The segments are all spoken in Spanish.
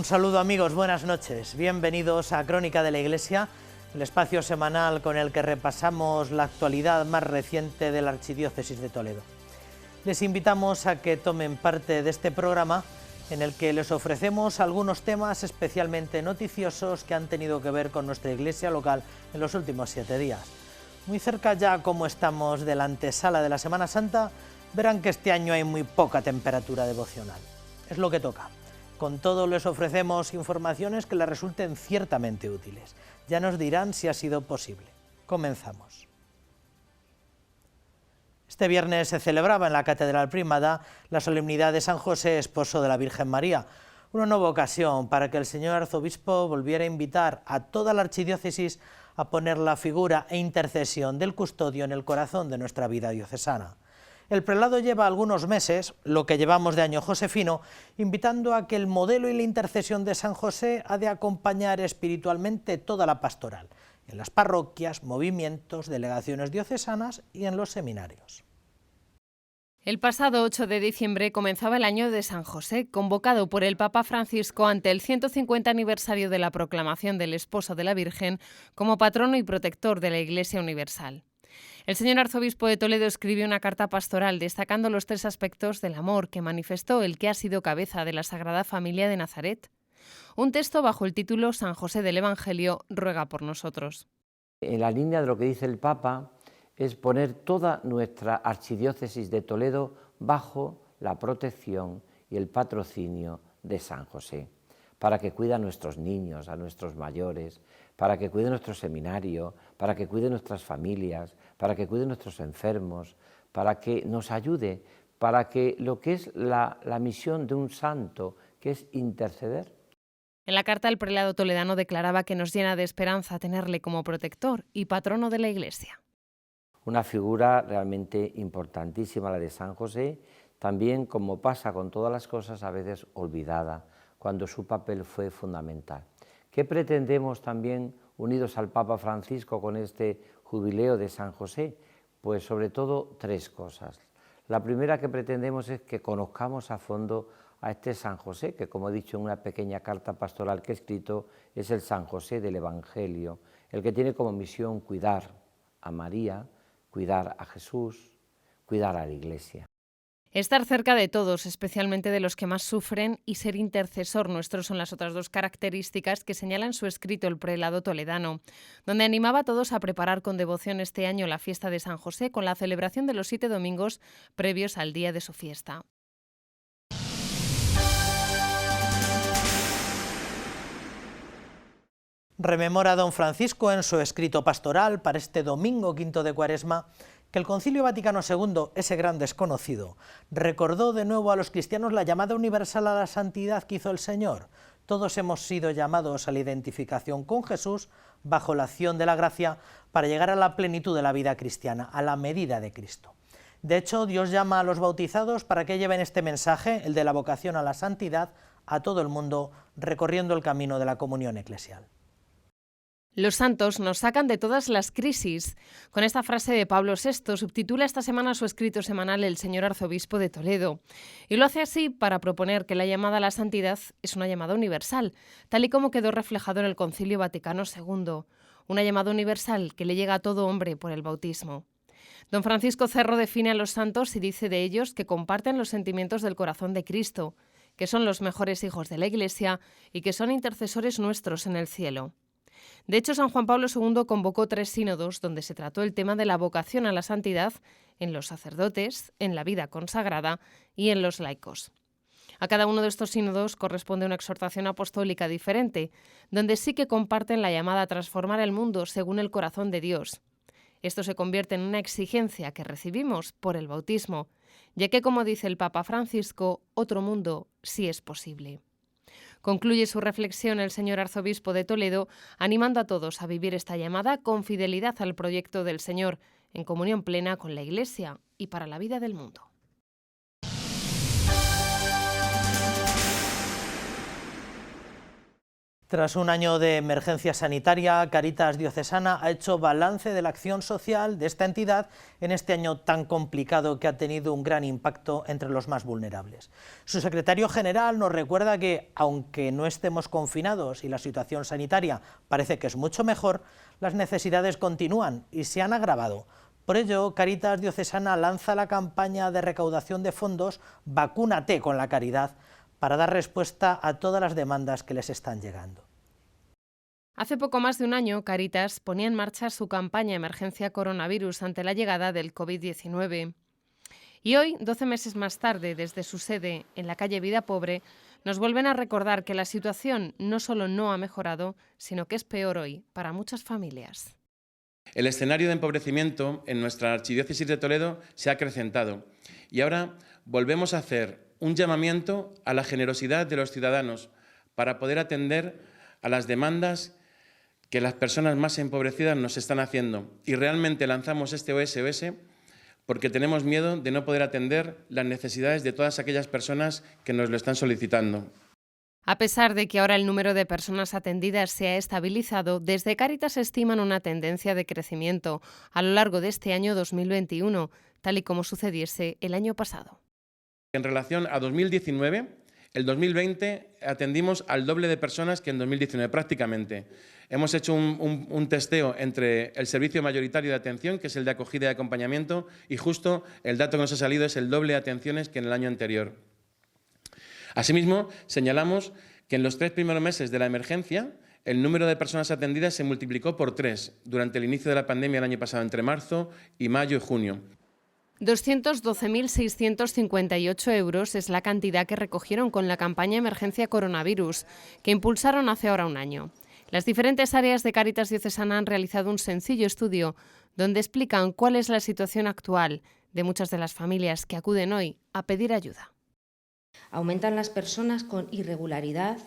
Un saludo amigos, buenas noches. Bienvenidos a Crónica de la Iglesia, el espacio semanal con el que repasamos la actualidad más reciente de la Archidiócesis de Toledo. Les invitamos a que tomen parte de este programa en el que les ofrecemos algunos temas especialmente noticiosos que han tenido que ver con nuestra iglesia local en los últimos 7 días. Muy cerca ya, como estamos de la antesala de la Semana Santa, verán que este año hay muy poca temperatura devocional. Es lo que toca. Con todo les ofrecemos informaciones que les resulten ciertamente útiles. Ya nos dirán si ha sido posible. Comenzamos. Este viernes se celebraba en la Catedral Primada la solemnidad de San José, esposo de la Virgen María, una nueva ocasión para que el señor arzobispo volviera a invitar a toda la archidiócesis a poner la figura e intercesión del custodio en el corazón de nuestra vida diocesana. El prelado lleva algunos meses, lo que llevamos de año josefino, invitando a que el modelo y la intercesión de San José ha de acompañar espiritualmente toda la pastoral, en las parroquias, movimientos, delegaciones diocesanas y en los seminarios. El pasado 8 de diciembre comenzaba el año de San José, convocado por el Papa Francisco ante el 150 aniversario de la proclamación del esposo de la Virgen como patrono y protector de la Iglesia Universal. El señor arzobispo de Toledo escribió una carta pastoral destacando los 3 aspectos del amor que manifestó el que ha sido cabeza de la Sagrada Familia de Nazaret. Un texto bajo el título San José del Evangelio ruega por nosotros. En la línea de lo que dice el Papa es poner toda nuestra archidiócesis de Toledo bajo la protección y el patrocinio de San José, para que cuide a nuestros niños, a nuestros mayores, para que cuide nuestro seminario, para que cuide nuestras familias, para que cuide nuestros enfermos, para que nos ayude, para que lo que es la misión de un santo, que es interceder. En la carta el prelado toledano declaraba que nos llena de esperanza tenerle como protector y patrono de la Iglesia. Una figura realmente importantísima la de San José, también como pasa con todas las cosas a veces olvidada, cuando su papel fue fundamental. ¿Qué pretendemos también, unidos al Papa Francisco, con este jubileo de San José? Pues sobre todo 3 cosas. La primera que pretendemos es que conozcamos a fondo a este San José, que como he dicho en una pequeña carta pastoral que he escrito, es el San José del Evangelio, el que tiene como misión cuidar a María, cuidar a Jesús, cuidar a la Iglesia. Estar cerca de todos, especialmente de los que más sufren, y ser intercesor nuestro son las otras 2 características que señala en su escrito el prelado toledano, donde animaba a todos a preparar con devoción este año la fiesta de San José con la celebración de los 7 domingos previos al día de su fiesta. Rememora don Francisco en su escrito pastoral para este domingo quinto de Cuaresma que el Concilio Vaticano II, ese gran desconocido, recordó de nuevo a los cristianos la llamada universal a la santidad que hizo el Señor. Todos hemos sido llamados a la identificación con Jesús bajo la acción de la gracia para llegar a la plenitud de la vida cristiana, a la medida de Cristo. De hecho, Dios llama a los bautizados para que lleven este mensaje, el de la vocación a la santidad, a todo el mundo, recorriendo el camino de la comunión eclesial. Los santos nos sacan de todas las crisis. Con esta frase de Pablo VI subtitula esta semana su escrito semanal el señor arzobispo de Toledo. Y lo hace así para proponer que la llamada a la santidad es una llamada universal, tal y como quedó reflejado en el Concilio Vaticano II. Una llamada universal que le llega a todo hombre por el bautismo. Don Francisco Cerro define a los santos y dice de ellos que comparten los sentimientos del corazón de Cristo, que son los mejores hijos de la Iglesia y que son intercesores nuestros en el cielo. De hecho, San Juan Pablo II convocó 3 sínodos donde se trató el tema de la vocación a la santidad en los sacerdotes, en la vida consagrada y en los laicos. A cada uno de estos sínodos corresponde una exhortación apostólica diferente, donde sí que comparten la llamada a transformar el mundo según el corazón de Dios. Esto se convierte en una exigencia que recibimos por el bautismo, ya que, como dice el Papa Francisco, otro mundo sí es posible. Concluye su reflexión el señor arzobispo de Toledo, animando a todos a vivir esta llamada con fidelidad al proyecto del Señor, en comunión plena con la Iglesia y para la vida del mundo. Tras un año de emergencia sanitaria, Cáritas Diocesana ha hecho balance de la acción social de esta entidad en este año tan complicado que ha tenido un gran impacto entre los más vulnerables. Su secretario general nos recuerda que, aunque no estemos confinados y la situación sanitaria parece que es mucho mejor, las necesidades continúan y se han agravado. Por ello, Cáritas Diocesana lanza la campaña de recaudación de fondos Vacúnate con la Caridad, para dar respuesta a todas las demandas que les están llegando. Hace poco más de un año, Cáritas ponía en marcha su campaña Emergencia Coronavirus ante la llegada del COVID-19. Y hoy, 12 meses más tarde, desde su sede en la calle Vida Pobre, nos vuelven a recordar que la situación no solo no ha mejorado, sino que es peor hoy para muchas familias. El escenario de empobrecimiento en nuestra Archidiócesis de Toledo se ha acrecentado y ahora volvemos a hacer un llamamiento a la generosidad de los ciudadanos para poder atender a las demandas que las personas más empobrecidas nos están haciendo. Y realmente lanzamos este SOS porque tenemos miedo de no poder atender las necesidades de todas aquellas personas que nos lo están solicitando. A pesar de que ahora el número de personas atendidas se ha estabilizado, desde Cáritas estiman una tendencia de crecimiento a lo largo de este año 2021, tal y como sucediese el año pasado. En relación a 2019, el 2020 atendimos al doble de personas que en 2019, prácticamente. Hemos hecho un testeo entre el servicio mayoritario de atención, que es el de acogida y acompañamiento, y justo el dato que nos ha salido es el doble de atenciones que en el año anterior. Asimismo, señalamos que en los 3 primeros meses de la emergencia, el número de personas atendidas se multiplicó por 3 durante el inicio de la pandemia el año pasado, entre marzo y mayo y junio. 212.658 euros es la cantidad que recogieron con la campaña Emergencia Coronavirus, que impulsaron hace ahora un año. Las diferentes áreas de Cáritas Diocesana han realizado un sencillo estudio donde explican cuál es la situación actual de muchas de las familias que acuden hoy a pedir ayuda. Aumentan las personas con irregularidad,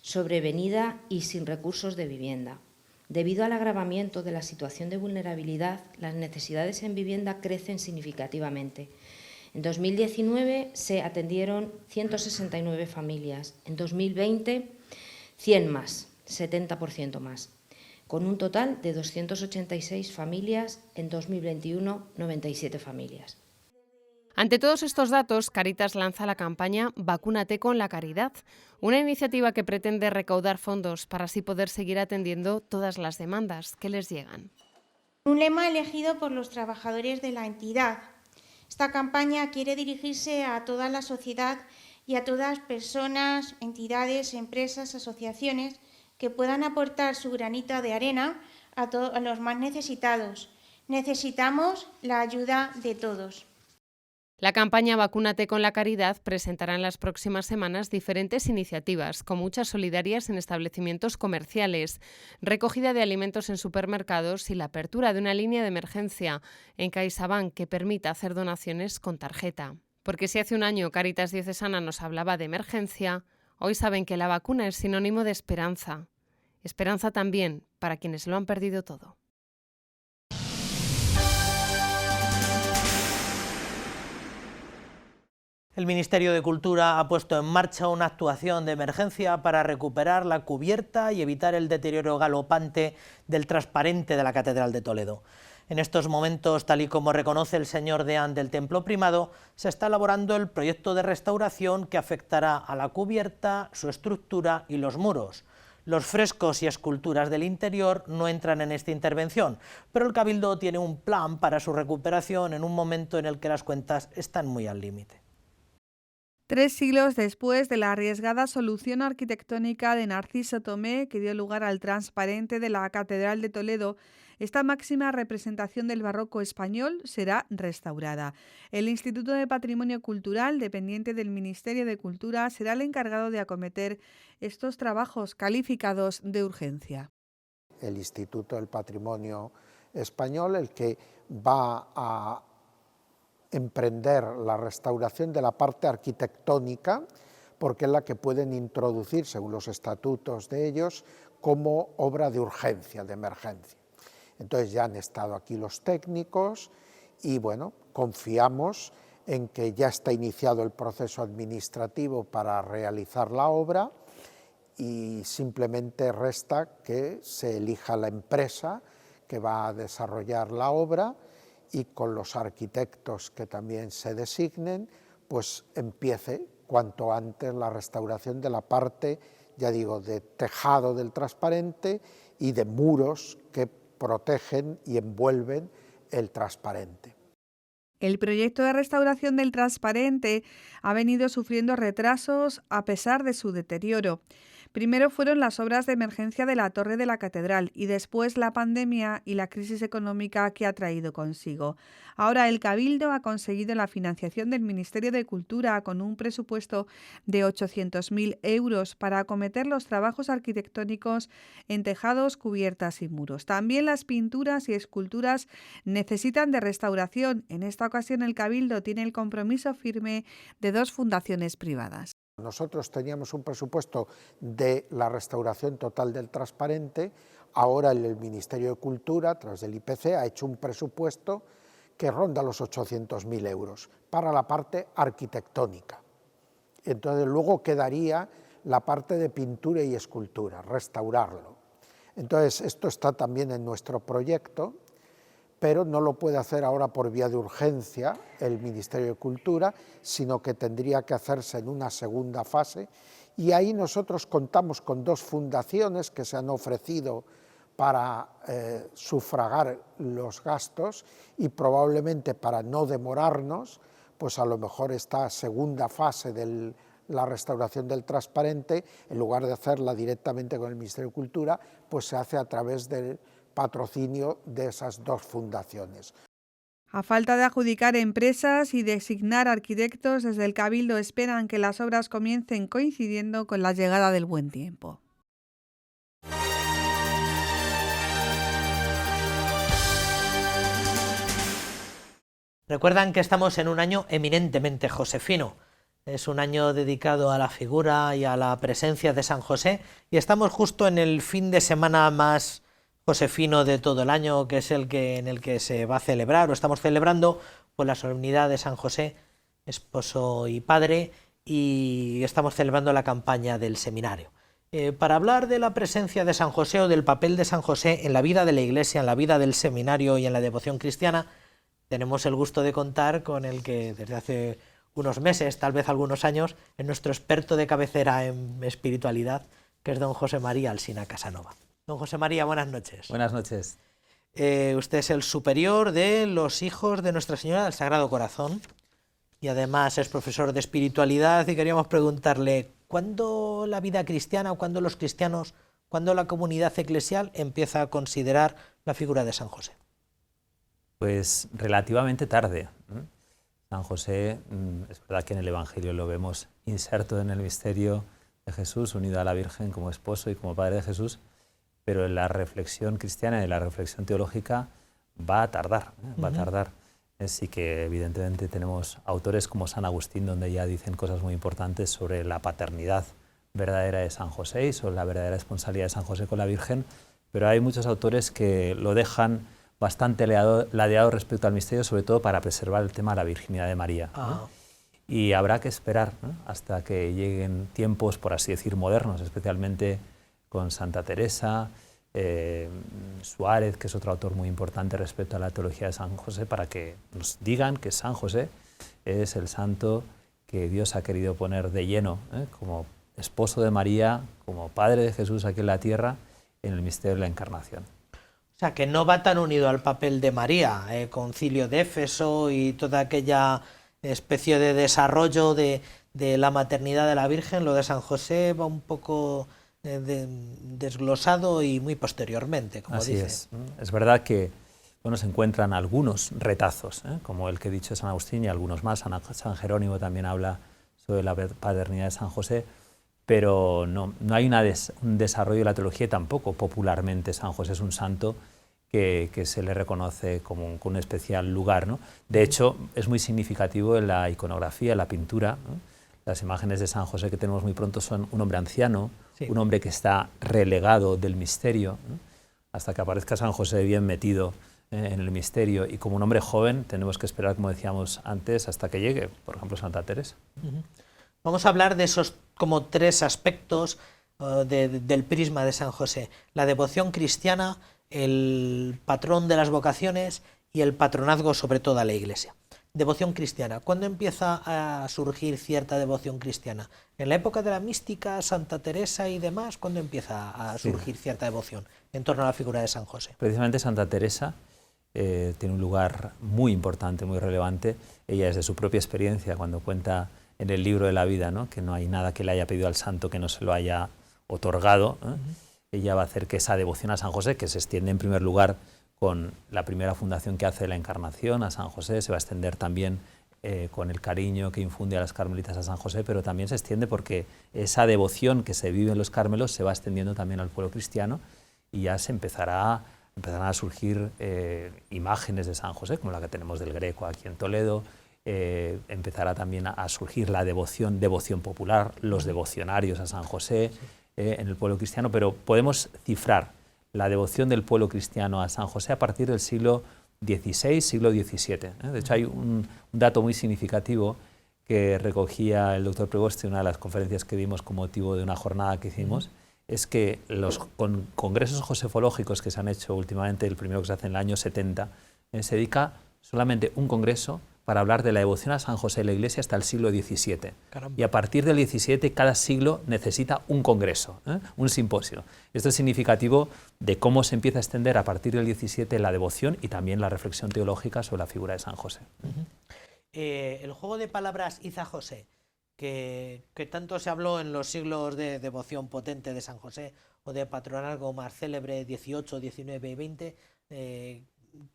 sobrevenida y sin recursos de vivienda. Debido al agravamiento de la situación de vulnerabilidad, las necesidades en vivienda crecen significativamente. En 2019 se atendieron 169 familias, en 2020 100 más, 70% más, con un total de 286 familias, en 2021 97 familias. Ante todos estos datos, Cáritas lanza la campaña Vacúnate con la Caridad, una iniciativa que pretende recaudar fondos para así poder seguir atendiendo todas las demandas que les llegan. Un lema elegido por los trabajadores de la entidad. Esta campaña quiere dirigirse a toda la sociedad y a todas personas, entidades, empresas, asociaciones que puedan aportar su granito de arena a los más necesitados. Necesitamos la ayuda de todos. La campaña Vacúnate con la Caridad presentará en las próximas semanas diferentes iniciativas, con muchas solidarias en establecimientos comerciales, recogida de alimentos en supermercados y la apertura de una línea de emergencia en CaixaBank que permita hacer donaciones con tarjeta. Porque si hace un año Cáritas Diocesana nos hablaba de emergencia, hoy saben que la vacuna es sinónimo de esperanza. Esperanza también para quienes lo han perdido todo. El Ministerio de Cultura ha puesto en marcha una actuación de emergencia para recuperar la cubierta y evitar el deterioro galopante del transparente de la Catedral de Toledo. En estos momentos, tal y como reconoce el señor deán del Templo Primado, se está elaborando el proyecto de restauración que afectará a la cubierta, su estructura y los muros. Los frescos y esculturas del interior no entran en esta intervención, pero el Cabildo tiene un plan para su recuperación en un momento en el que las cuentas están muy al límite. 3 siglos después de la arriesgada solución arquitectónica de Narciso Tomé, que dio lugar al transparente de la Catedral de Toledo, esta máxima representación del barroco español será restaurada. El Instituto de Patrimonio Cultural, dependiente del Ministerio de Cultura, será el encargado de acometer estos trabajos calificados de urgencia. El Instituto del Patrimonio Español, el que va a emprender la restauración de la parte arquitectónica, porque es la que pueden introducir, según los estatutos de ellos, como obra de urgencia, de emergencia. Entonces ya han estado aquí los técnicos y bueno, confiamos en que ya está iniciado el proceso administrativo para realizar la obra y simplemente resta que se elija la empresa que va a desarrollar la obra y con los arquitectos que también se designen, pues empiece cuanto antes la restauración de la parte, ya digo, de tejado del transparente y de muros que protegen y envuelven el transparente. El proyecto de restauración del transparente ha venido sufriendo retrasos a pesar de su deterioro. Primero fueron las obras de emergencia de la torre de la catedral y después la pandemia y la crisis económica que ha traído consigo. Ahora el Cabildo ha conseguido la financiación del Ministerio de Cultura con un presupuesto de 800.000 euros para acometer los trabajos arquitectónicos en tejados, cubiertas y muros. También las pinturas y esculturas necesitan de restauración. En esta ocasión el Cabildo tiene el compromiso firme de 2 fundaciones privadas. Nosotros teníamos un presupuesto de la restauración total del transparente, ahora el Ministerio de Cultura, a través del IPC, ha hecho un presupuesto que ronda los 800.000 euros para la parte arquitectónica. Entonces luego quedaría la parte de pintura y escultura, restaurarlo. Entonces esto está también en nuestro proyecto, pero no lo puede hacer ahora por vía de urgencia el Ministerio de Cultura, sino que tendría que hacerse en una segunda fase, y ahí nosotros contamos con 2 fundaciones que se han ofrecido para sufragar los gastos, y probablemente para no demorarnos, pues a lo mejor esta segunda fase de la restauración del transparente, en lugar de hacerla directamente con el Ministerio de Cultura, pues se hace a través del patrocinio de esas 2 fundaciones. A falta de adjudicar empresas y designar arquitectos, desde el Cabildo esperan que las obras comiencen coincidiendo con la llegada del buen tiempo. Recuerdan que estamos en un año eminentemente josefino. Es un año dedicado a la figura y a la presencia de San José, y estamos justo en el fin de semana más josefino de todo el año, que es en el que se va a celebrar, o estamos celebrando, pues la solemnidad de San José, esposo y padre, y estamos celebrando la campaña del seminario. Para hablar de la presencia de San José o del papel de San José en la vida de la Iglesia, en la vida del seminario y en la devoción cristiana, tenemos el gusto de contar con el que desde hace unos meses, tal vez algunos años, es nuestro experto de cabecera en espiritualidad, que es don José María Alsina Casanova. Don José María, buenas noches. Buenas noches. Usted es el superior de los hijos de Nuestra Señora del Sagrado Corazón y además es profesor de espiritualidad, y queríamos preguntarle, ¿cuándo la vida cristiana, o cuándo los cristianos, cuándo la comunidad eclesial empieza a considerar la figura de San José? Pues relativamente tarde. San José, es verdad que en el Evangelio lo vemos inserto en el misterio de Jesús, unido a la Virgen como esposo y como padre de Jesús, pero en la reflexión cristiana y en la reflexión teológica va a tardar, va a tardar. Sí que evidentemente tenemos autores como San Agustín, donde ya dicen cosas muy importantes sobre la paternidad verdadera de San José y sobre la verdadera responsabilidad de San José con la Virgen, pero hay muchos autores que lo dejan bastante ladeado respecto al misterio, sobre todo para preservar el tema de la virginidad de María. Y habrá que esperar, ¿no?, hasta que lleguen tiempos, por así decir, modernos, especialmente con Santa Teresa, Suárez, que es otro autor muy importante respecto a la teología de San José, para que nos digan que San José es el santo que Dios ha querido poner de lleno, como esposo de María, como padre de Jesús aquí en la tierra, en el misterio de la Encarnación. O sea, que no va tan unido al papel de María, Concilio de Éfeso y toda aquella especie de desarrollo de la maternidad de la Virgen. Lo de San José va un poco desglosado y muy posteriormente, como Así dice. Es verdad que se encuentran algunos retazos, como el que he dicho de San Agustín y algunos más. San Jerónimo también habla sobre la paternidad de San José, pero no hay un desarrollo de la teología, tampoco popularmente San José es un santo que se le reconoce con un especial lugar, ¿no? De hecho, es muy significativo en la iconografía, en la pintura, ¿no? Las imágenes de San José que tenemos muy pronto son un hombre anciano, sí, un hombre que está relegado del misterio, ¿no?, hasta que aparezca San José bien metido en el misterio, y como un hombre joven tenemos que esperar, como decíamos antes, hasta que llegue, por ejemplo, Santa Teresa. Vamos a hablar de esos como 3 aspectos del prisma de San José. La devoción cristiana, el patrón de las vocaciones y el patronazgo sobre toda la Iglesia. Devoción cristiana. ¿Cuándo empieza a surgir cierta devoción cristiana? ¿En la época de la mística, Santa Teresa y demás? ¿Cuándo empieza a surgir cierta devoción en torno a la figura de San José? Precisamente Santa Teresa tiene un lugar muy importante, muy relevante. Ella, desde su propia experiencia, cuando cuenta en el libro de la vida, ¿no?, que no hay nada que le haya pedido al santo que no se lo haya otorgado, ella va a hacer que esa devoción a San José, que se extiende en primer lugar con la primera fundación que hace de la Encarnación a San José, se va a extender también con el cariño que infunde a las carmelitas a San José, pero también se extiende porque esa devoción que se vive en los Cármelos se va extendiendo también al pueblo cristiano y ya empezarán a surgir imágenes de San José, como la que tenemos del Greco aquí en Toledo. Empezará también a surgir la devoción popular, los devocionarios a San José en el pueblo cristiano, pero podemos cifrar la devoción del pueblo cristiano a San José a partir del siglo XVI, siglo XVII. De hecho, hay un dato muy significativo que recogía el doctor Prevost en una de las conferencias que dimos con motivo de una jornada que hicimos, es que los congresos josefológicos que se han hecho últimamente, el primero que se hace en el año 70, se dedica solamente un congreso para hablar de la devoción a San José en la Iglesia hasta el siglo XVII. Caramba. Y a partir del XVII, cada siglo necesita un congreso, un simposio. Esto es significativo de cómo se empieza a extender a partir del XVII la devoción y también la reflexión teológica sobre la figura de San José. El juego de palabras Iza José, que tanto se habló en los siglos de devoción potente de San José o de patronazgo más célebre 18, 19 y 20,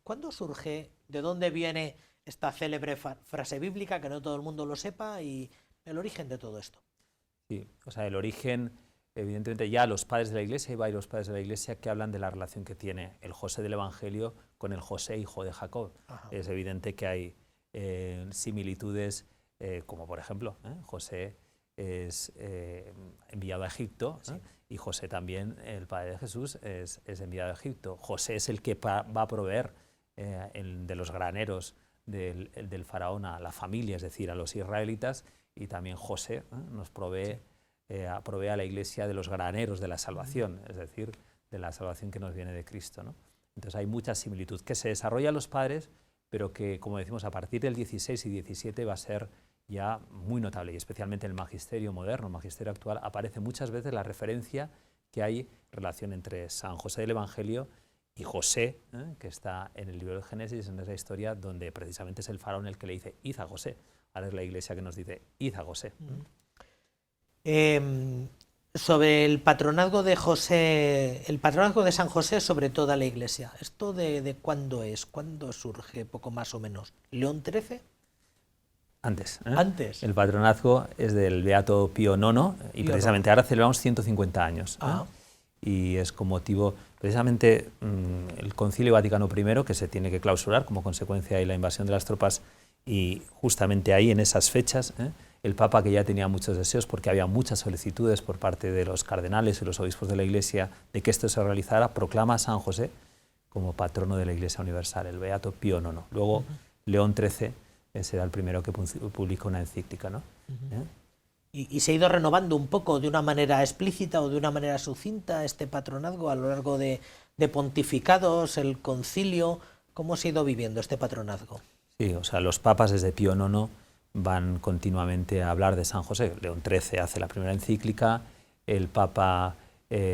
¿cuándo surge? ¿De dónde viene esta célebre frase bíblica, que no todo el mundo lo sepa, y el origen de todo esto? Sí, o sea, el origen, evidentemente ya los padres de la Iglesia, hay varios padres de la Iglesia que hablan de la relación que tiene el José del Evangelio con el José, hijo de Jacob. Ajá. Es evidente que hay similitudes, como por ejemplo, José es enviado a Egipto, sí, y José también, el padre de Jesús, es enviado a Egipto. José es el que va a proveer de los graneros del faraón a la familia, es decir, a los israelitas, y también José nos provee a la Iglesia de los graneros de la salvación, es decir, de la salvación que nos viene de Cristo, ¿no? Entonces hay mucha similitud que se desarrolla en los padres, pero que, como decimos, a partir del 16 y 17 va a ser ya muy notable, y especialmente en el magisterio moderno, el magisterio actual, aparece muchas veces la referencia que hay relación entre San José del Evangelio y José, que está en el libro de Génesis, en esa historia donde precisamente es el faraón el que le dice, id a José. Ahora es la Iglesia que nos dice, id a José. Sobre el patronazgo de José, el patronazgo de San José sobre toda la Iglesia, ¿esto de cuándo es? ¿Cuándo surge, poco más o menos? ¿León XIII? Antes. Antes. El patronazgo es del Beato Pío IX y precisamente ahora celebramos 150 años. Y es con motivo, precisamente, el Concilio Vaticano I, que se tiene que clausurar como consecuencia de la invasión de las tropas, y justamente ahí, en esas fechas, el Papa, que ya tenía muchos deseos, porque había muchas solicitudes por parte de los cardenales y los obispos de la Iglesia de que esto se realizara, proclama a San José como patrono de la Iglesia Universal, el Beato Pío IX. Luego, León XIII será el primero que publica una encíclica, ¿no? ¿Y se ha ido renovando un poco de una manera explícita o de una manera sucinta este patronazgo a lo largo de pontificados, el concilio? ¿Cómo se ha ido viviendo este patronazgo? Sí, o sea, los papas desde Pío IX van continuamente a hablar de San José. León XIII hace la primera encíclica, el Papa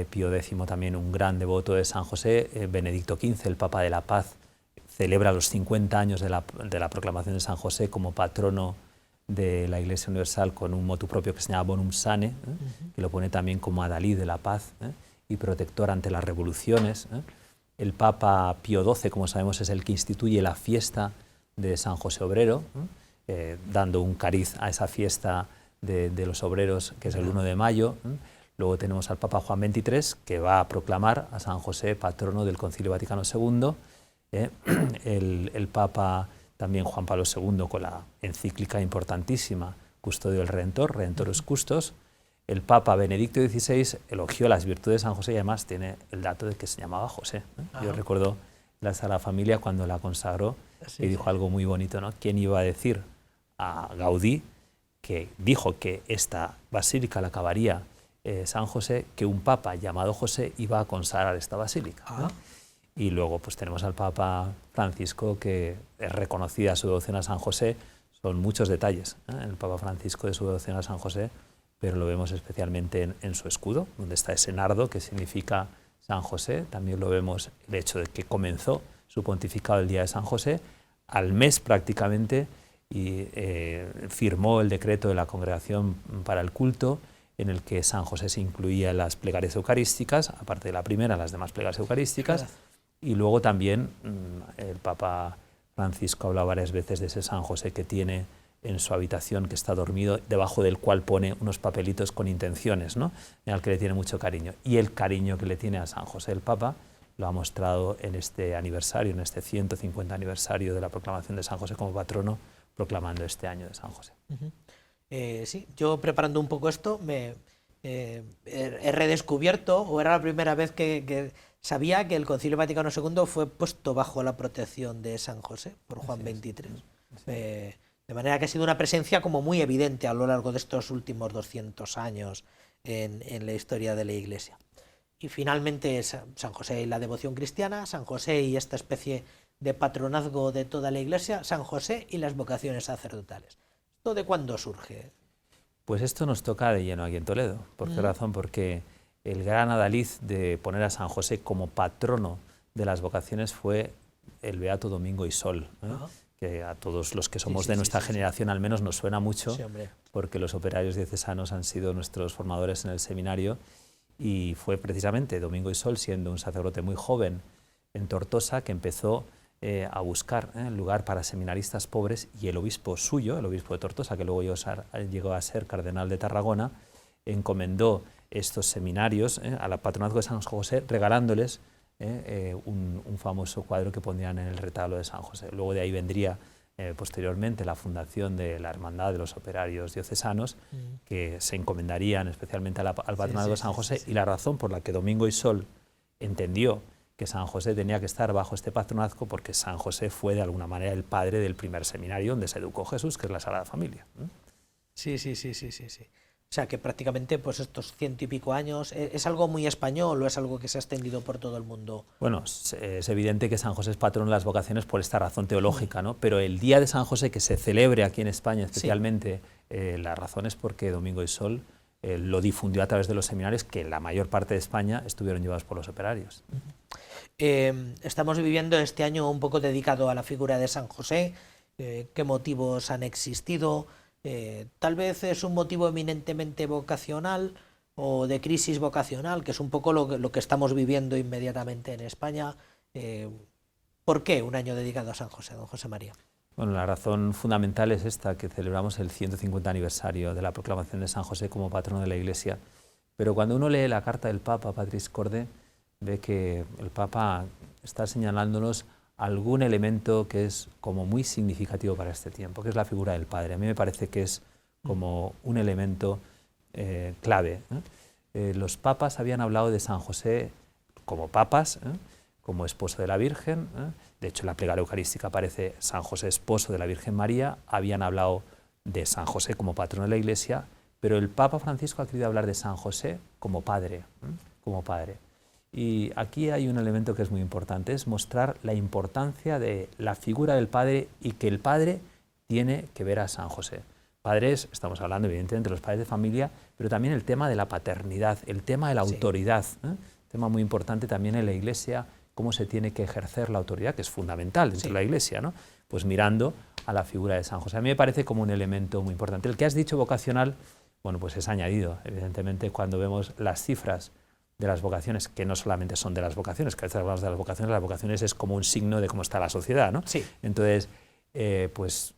Pío X también un gran devoto de San José, Benedicto XV, el Papa de la Paz, celebra los 50 años de la proclamación de San José como patrono de la Iglesia Universal con un motu propio que se llama Bonum Sane, que lo pone también como adalid de la paz y protector ante las revoluciones. El Papa Pío XII, como sabemos, es el que instituye la fiesta de San José Obrero, dando un cariz a esa fiesta de los obreros, que es el 1 de mayo. Luego tenemos al Papa Juan XXIII, que va a proclamar a San José patrono del Concilio Vaticano II. El Papa también Juan Pablo II con la encíclica importantísima Custodio del Redentor, Redentorus Custos. El Papa Benedicto XVI elogió las virtudes de San José y además tiene el dato de que se llamaba José. Yo recuerdo la Sagrada Familia cuando la consagró y dijo algo muy bonito, ¿no? ¿Quién iba a decir a Gaudí, que dijo que esta basílica la acabaría San José, que un papa llamado José iba a consagrar esta basílica, ¿no? Y luego pues tenemos al Papa Francisco, que es reconocida su devoción a San José. Son muchos detalles, el Papa Francisco de su devoción a San José, pero lo vemos especialmente en su escudo, donde está ese nardo que significa San José. También lo vemos el hecho de que comenzó su pontificado el día de San José, al mes prácticamente, y firmó el decreto de la Congregación para el Culto, en el que San José se incluía en las plegarias eucarísticas, aparte de la primera, las demás plegarias eucarísticas. Y luego también el Papa Francisco habla varias veces de ese San José que tiene en su habitación, que está dormido, debajo del cual pone unos papelitos con intenciones, ¿no? Al que le tiene mucho cariño. Y el cariño que le tiene a San José el Papa lo ha mostrado en este aniversario, en este 150 aniversario de la proclamación de San José como patrono, proclamando este año de San José. Sí, yo preparando un poco esto he redescubierto, o era la primera vez que sabía que el Concilio Vaticano II fue puesto bajo la protección de San José por Juan XXIII. De manera que ha sido una presencia como muy evidente a lo largo de estos últimos 200 años en la historia de la Iglesia. Y finalmente San José y la devoción cristiana, San José y esta especie de patronazgo de toda la Iglesia, San José y las vocaciones sacerdotales. ¿Esto de cuándo surge? Pues esto nos toca de lleno aquí en Toledo. ¿Por qué razón? Porque el gran adalid de poner a San José como patrono de las vocaciones fue el beato Domingo y Sol, que a todos los que somos de nuestra generación al menos nos suena mucho, porque los operarios diocesanos han sido nuestros formadores en el seminario, y fue precisamente Domingo y Sol, siendo un sacerdote muy joven en Tortosa, que empezó a buscar lugar para seminaristas pobres, y el obispo suyo, el obispo de Tortosa, que luego llegó a ser cardenal de Tarragona, encomendó estos seminarios al patronazgo de San José, regalándoles un famoso cuadro que pondrían en el retablo de San José. Luego de ahí vendría posteriormente la fundación de la Hermandad de los Operarios Diocesanos, que se encomendarían especialmente al patronazgo de San José, y la razón por la que Domingo y Sol entendió que San José tenía que estar bajo este patronazgo, porque San José fue de alguna manera el padre del primer seminario donde se educó Jesús, que es la Sagrada Familia. Sí. O sea que prácticamente pues estos 100 y pico años, ¿es algo muy español o es algo que se ha extendido por todo el mundo? Bueno, es evidente que San José es patrón de las vocaciones por esta razón teológica, ¿no? Pero el día de San José, que se celebre aquí en España especialmente, la razón es porque Domingo y Sol lo difundió a través de los seminarios, que en la mayor parte de España estuvieron llevados por los operarios. Estamos viviendo este año un poco dedicado a la figura de San José. ¿Qué motivos han existido? Tal vez es un motivo eminentemente vocacional o de crisis vocacional, que es un poco lo que estamos viviendo inmediatamente en España. ¿Por qué un año dedicado a San José, don José María? Bueno, la razón fundamental es esta, que celebramos el 150 aniversario de la proclamación de San José como patrono de la Iglesia. Pero cuando uno lee la carta del Papa, Patris Corde, ve que el Papa está señalándonos algún elemento que es como muy significativo para este tiempo, que es la figura del Padre. A mí me parece que es como un elemento clave. Los papas habían hablado de San José como papas, como esposo de la Virgen. De hecho, en la plegaria eucarística aparece San José, esposo de la Virgen María. Habían hablado de San José como patrono de la Iglesia, pero el Papa Francisco ha querido hablar de San José como padre, como padre. Y aquí hay un elemento que es muy importante, es mostrar la importancia de la figura del padre y que el padre tiene que ver a San José. Padres, estamos hablando evidentemente de los padres de familia, pero también el tema de la paternidad, el tema de la autoridad, tema muy importante también en la Iglesia, cómo se tiene que ejercer la autoridad, que es fundamental dentro de la Iglesia, ¿no? Pues mirando a la figura de San José. A mí me parece como un elemento muy importante. El que has dicho vocacional, bueno, pues es añadido, evidentemente, cuando vemos las cifras de las vocaciones, que no solamente son de las vocaciones, que a veces hablamos de las vocaciones es como un signo de cómo está la sociedad, ¿no? Sí. Entonces, pues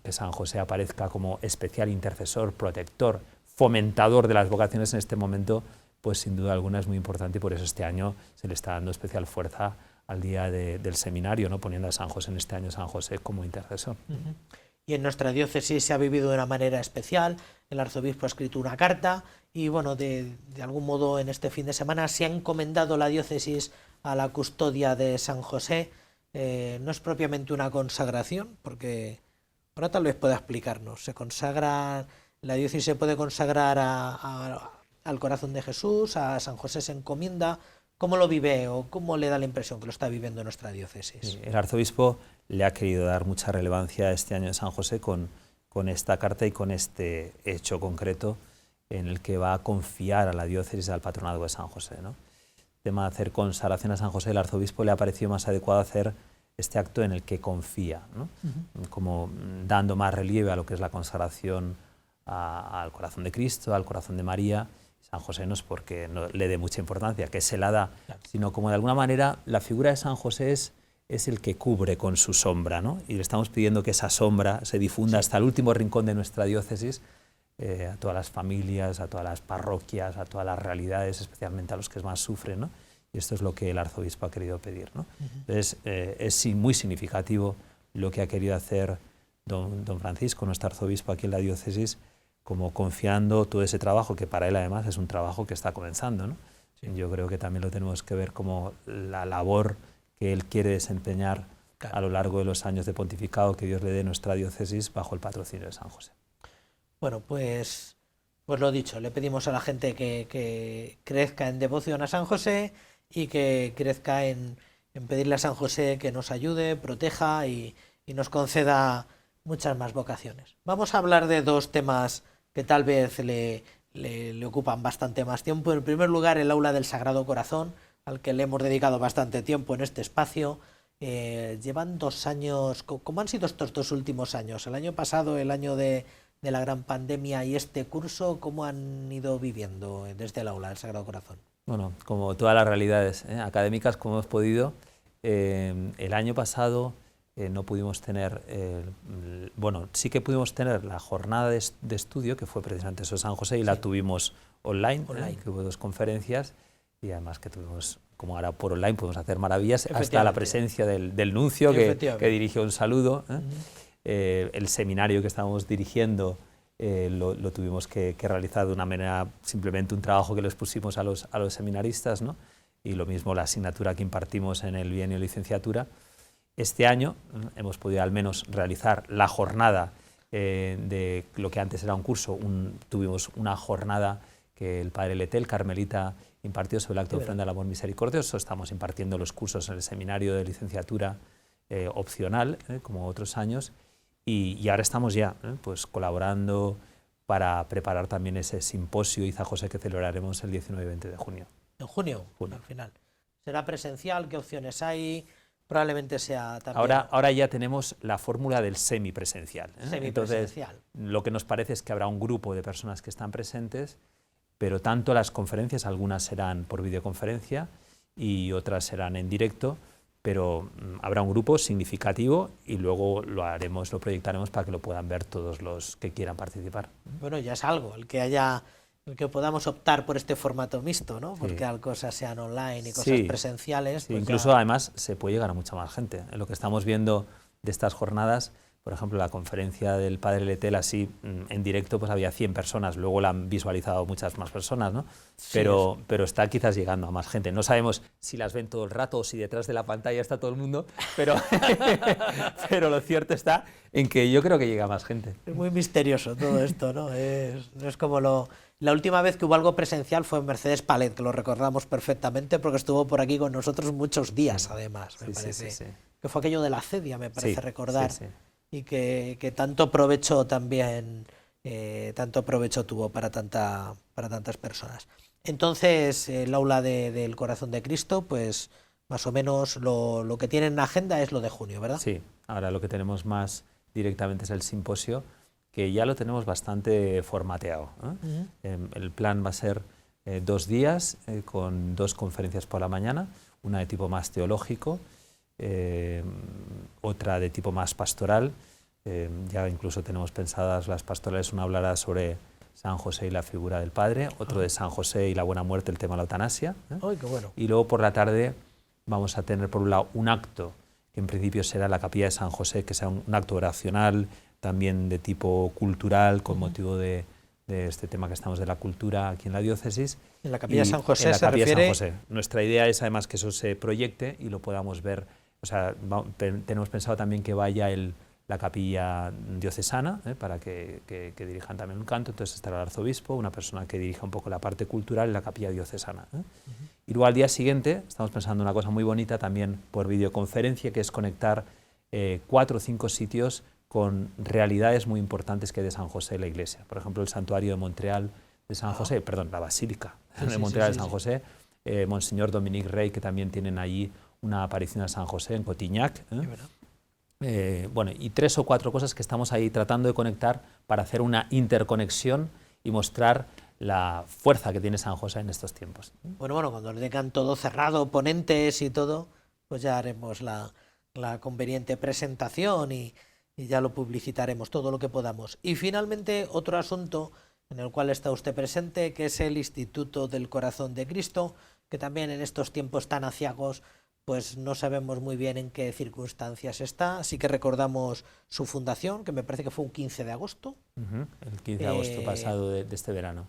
que San José aparezca como especial intercesor, protector, fomentador de las vocaciones en este momento, pues sin duda alguna es muy importante, y por eso este año se le está dando especial fuerza al día del seminario, ¿no? Poniendo a San José en este año, San José como intercesor. Y en nuestra diócesis se ha vivido de una manera especial. El arzobispo ha escrito una carta y, bueno, de algún modo en este fin de semana se ha encomendado la diócesis a la custodia de San José. No es propiamente una consagración, porque ahora tal vez pueda explicarnos. Se consagra, la diócesis se puede consagrar a al corazón de Jesús, a San José se encomienda. ¿Cómo lo vive o cómo le da la impresión que lo está viviendo en nuestra diócesis? Sí, el arzobispo le ha querido dar mucha relevancia este año de San José con esta carta y con este hecho concreto en el que va a confiar a la diócesis al patronazgo de San José, ¿no? El tema de hacer consagración a San José, el arzobispo le ha parecido más adecuado hacer este acto en el que confía, ¿no? Como dando más relieve a lo que es la consagración al corazón de Cristo, al corazón de María. San José no es porque no le dé mucha importancia, que se la da, sino como de alguna manera la figura de San José es el que cubre con su sombra, ¿no? Y le estamos pidiendo que esa sombra se difunda hasta el último rincón de nuestra diócesis, a todas las familias, a todas las parroquias, a todas las realidades, especialmente a los que más sufren, ¿no? Y esto es lo que el arzobispo ha querido pedir, ¿no? Entonces, es muy significativo lo que ha querido hacer don Francisco, nuestro arzobispo aquí en la diócesis, como confiando todo ese trabajo, que para él además es un trabajo que está comenzando, ¿no? Sí. Yo creo que también lo tenemos que ver como la labor que él quiere desempeñar a lo largo de los años de pontificado que Dios le dé a nuestra diócesis bajo el patrocinio de San José. Bueno, pues lo dicho, le pedimos a la gente que crezca en devoción a San José y que crezca en pedirle a San José que nos ayude, proteja y nos conceda muchas más vocaciones. Vamos a hablar de dos temas que tal vez le ocupan bastante más tiempo. En primer lugar, el aula del Sagrado Corazón, al que le hemos dedicado bastante tiempo en este espacio. Llevan 2 años, ¿cómo han sido estos 2 últimos años? El año pasado, el año de la gran pandemia, y este curso, ¿cómo han ido viviendo desde el aula del Sagrado Corazón? Bueno, como todas las realidades académicas, como hemos podido, el año pasado no pudimos tener, bueno, sí que pudimos tener la jornada de estudio, que fue precisamente eso de San José, y la tuvimos online. Que hubo 2 conferencias, y además que tuvimos, como ahora por online podemos hacer maravillas, hasta la presencia del nuncio que dirigió un saludo. El seminario que estábamos dirigiendo lo tuvimos que realizar de una manera, simplemente un trabajo que les pusimos a los seminaristas, ¿no? Y lo mismo la asignatura que impartimos en el bienio licenciatura. Este año hemos podido al menos realizar la jornada de lo que antes era un curso. Tuvimos una jornada que el padre Letel, carmelita, impartió sobre el acto de ofrenda al amor misericordioso. Estamos impartiendo los cursos en el seminario de licenciatura opcional, como otros años, y ahora estamos ya pues colaborando para preparar también ese simposio Iza José que celebraremos el 19 y 20 de junio. ¿En junio? Al final. ¿Será presencial? ¿Qué opciones hay? Probablemente sea también... Ahora ya tenemos la fórmula del semipresencial. Semipresencial. Entonces, lo que nos parece es que habrá un grupo de personas que están presentes, pero tanto las conferencias, algunas serán por videoconferencia y otras serán en directo, pero habrá un grupo significativo y luego lo proyectaremos para que lo puedan ver todos los que quieran participar. Bueno, ya es algo, el que podamos optar por este formato mixto, ¿no? Porque las cosas sean online y cosas presenciales. Pues incluso además se puede llegar a mucha más gente. En lo que estamos viendo de estas jornadas, por ejemplo, la conferencia del padre Letel, así en directo, pues había 100 personas, luego la han visualizado muchas más personas, ¿no? Pero está quizás llegando a más gente. No sabemos si las ven todo el rato o si detrás de la pantalla está todo el mundo, pero lo cierto está en que yo creo que llega más gente. Es muy misterioso todo esto, ¿no? Es como la última vez que hubo algo presencial fue en Mercedes Palet, que lo recordamos perfectamente porque estuvo por aquí con nosotros muchos días, además, me parece. Sí. Que fue aquello de la cedia, me parece recordar. Sí. Y que tanto provecho también, tanto provecho tuvo para tantas personas. Entonces, el aula del Corazón de Cristo, pues más o menos lo que tiene en agenda es lo de junio, ¿verdad? Sí, ahora lo que tenemos más directamente es el simposio, que ya lo tenemos bastante formateado, ¿eh? El plan va a ser 2 días con 2 conferencias por la mañana, una de tipo más teológico, otra de tipo más pastoral. Ya incluso tenemos pensadas las pastorales, una hablará sobre San José y la figura del Padre, otro de San José y la buena muerte, el tema de la eutanasia. ¡Ay, qué bueno! Y luego por la tarde vamos a tener por un lado un acto que en principio será la capilla de San José, que sea un acto oracional, también de tipo cultural, con motivo de este tema que estamos de la cultura aquí en la diócesis. En la capilla de San José se refiere... San José. Nuestra idea es además que eso se proyecte y lo podamos ver. O sea, tenemos pensado también que vaya el la capilla diocesana, para que dirijan también un canto. Entonces estará el arzobispo, una persona que dirija un poco la parte cultural en la capilla diocesana. Y luego al día siguiente estamos pensando una cosa muy bonita también por videoconferencia, que es conectar 4 o 5 sitios con realidades muy importantes que hay de San José en la iglesia. Por ejemplo, el santuario de Montreal de San José, perdón, la basílica de Montreal de San José, Monseñor Dominique Rey, que también tienen allí una aparición de San José en Cotignac. Bueno, y 3 o 4 cosas que estamos ahí tratando de conectar para hacer una interconexión y mostrar la fuerza que tiene San José en estos tiempos. Bueno, cuando le tengan todo cerrado, ponentes y todo, pues ya haremos la conveniente presentación y ya lo publicitaremos todo lo que podamos. Y finalmente otro asunto en el cual está usted presente, que es el Instituto del Corazón de Cristo, que también en estos tiempos tan aciagos pues no sabemos muy bien en qué circunstancias está. Así que recordamos su fundación, que me parece que fue un 15 de agosto. El 15 de agosto pasado de este verano.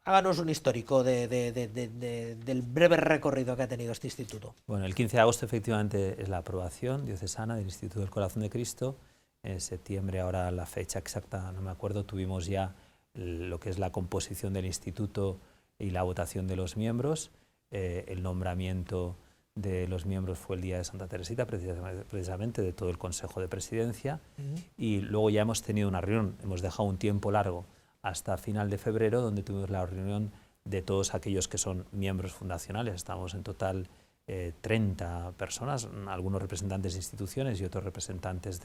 Háganos un histórico del breve recorrido que ha tenido este instituto. Bueno, el 15 de agosto efectivamente es la aprobación diocesana del Instituto del Corazón de Cristo. En septiembre, ahora la fecha exacta no me acuerdo, tuvimos ya lo que es la composición del instituto y la votación de los miembros. El nombramiento de los miembros fue el día de Santa Teresita, precisamente de todo el Consejo de Presidencia. Y luego ya hemos tenido una reunión, hemos dejado un tiempo largo hasta final de febrero, donde tuvimos la reunión de todos aquellos que son miembros fundacionales. Estamos en total 30 personas, algunos representantes de instituciones y otros representantes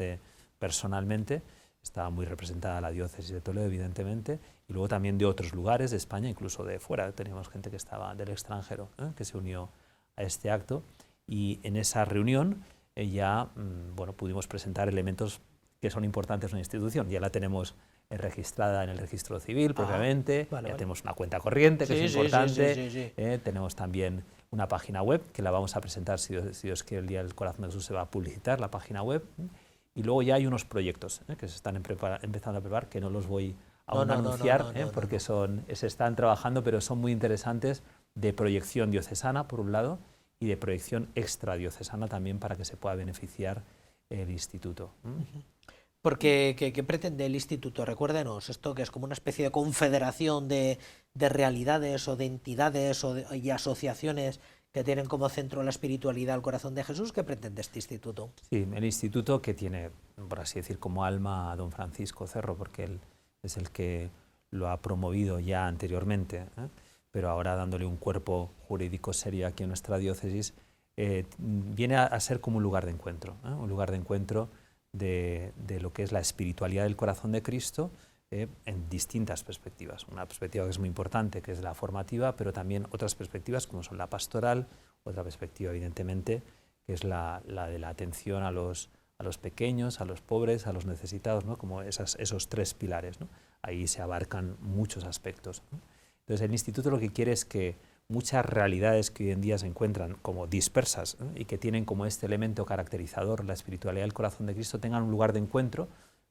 personalmente. Estaba muy representada la diócesis de Toledo, evidentemente, y luego también de otros lugares de España, incluso de fuera. Teníamos gente que estaba del extranjero, que se unió a este acto, y en esa reunión ya pudimos presentar elementos que son importantes en la institución. Ya la tenemos registrada en el registro civil propiamente, tenemos una cuenta corriente, que es importante, tenemos también una página web que la vamos a presentar, si Dios quiere, el Día del Corazón de Jesús se va a publicitar la página web, y luego ya hay unos proyectos que se están empezando a preparar, que no los voy a anunciar porque se están trabajando, pero son muy interesantes, de proyección diocesana por un lado y de proyección extradiocesana también, para que se pueda beneficiar el instituto. Porque, ¿qué pretende el instituto? Recuérdenos, esto que es como una especie de confederación de realidades o de entidades y asociaciones que tienen como centro la espiritualidad al corazón de Jesús. ¿Qué pretende este instituto? Sí, el instituto, que tiene, por así decir, como alma a don Francisco Cerro, porque él es el que lo ha promovido ya anteriormente, pero ahora dándole un cuerpo jurídico serio aquí en nuestra diócesis, viene a ser como un lugar de encuentro, un lugar de encuentro de lo que es la espiritualidad del corazón de Cristo en distintas perspectivas. Una perspectiva que es muy importante, que es la formativa, pero también otras perspectivas como son la pastoral, otra perspectiva evidentemente que es la de la atención a los pequeños, a los pobres, a los necesitados, ¿no? Como esos 3 pilares, ¿no? Ahí se abarcan muchos aspectos, ¿no? Entonces el instituto lo que quiere es que muchas realidades que hoy en día se encuentran como dispersas, y que tienen como este elemento caracterizador la espiritualidad del corazón de Cristo, tengan un lugar de encuentro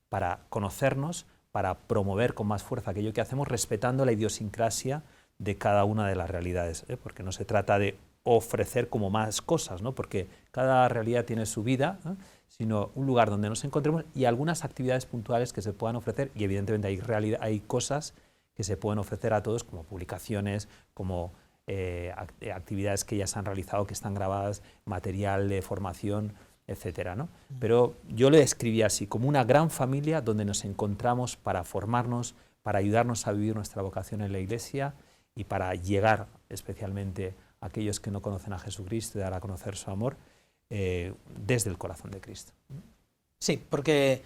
para conocernos, para promover con más fuerza aquello que hacemos, respetando la idiosincrasia de cada una de las realidades, porque no se trata de ofrecer como más cosas, ¿no? Porque cada realidad tiene su vida, sino un lugar donde nos encontremos y algunas actividades puntuales que se puedan ofrecer, y evidentemente hay cosas que se pueden ofrecer a todos, como publicaciones, como actividades que ya se han realizado, que están grabadas, material de formación, etcétera, ¿no? Pero yo lo describí así, como una gran familia donde nos encontramos para formarnos, para ayudarnos a vivir nuestra vocación en la Iglesia y para llegar especialmente a aquellos que no conocen a Jesucristo y dar a conocer su amor desde el corazón de Cristo. Sí, porque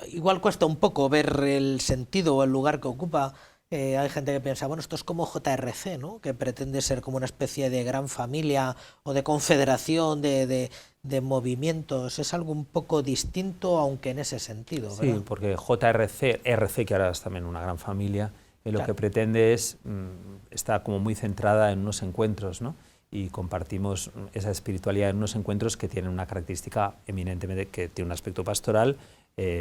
igual cuesta un poco ver el sentido o el lugar que ocupa. Hay gente que piensa, bueno, esto es como JRC, ¿no? Que pretende ser como una especie de gran familia o de confederación de movimientos. Es algo un poco distinto, aunque en ese sentido, ¿verdad? Sí, porque RC, que ahora es también una gran familia, lo que pretende es, está como muy centrada en unos encuentros, ¿no? Y compartimos esa espiritualidad en unos encuentros que tienen una característica eminentemente, que tiene un aspecto pastoral,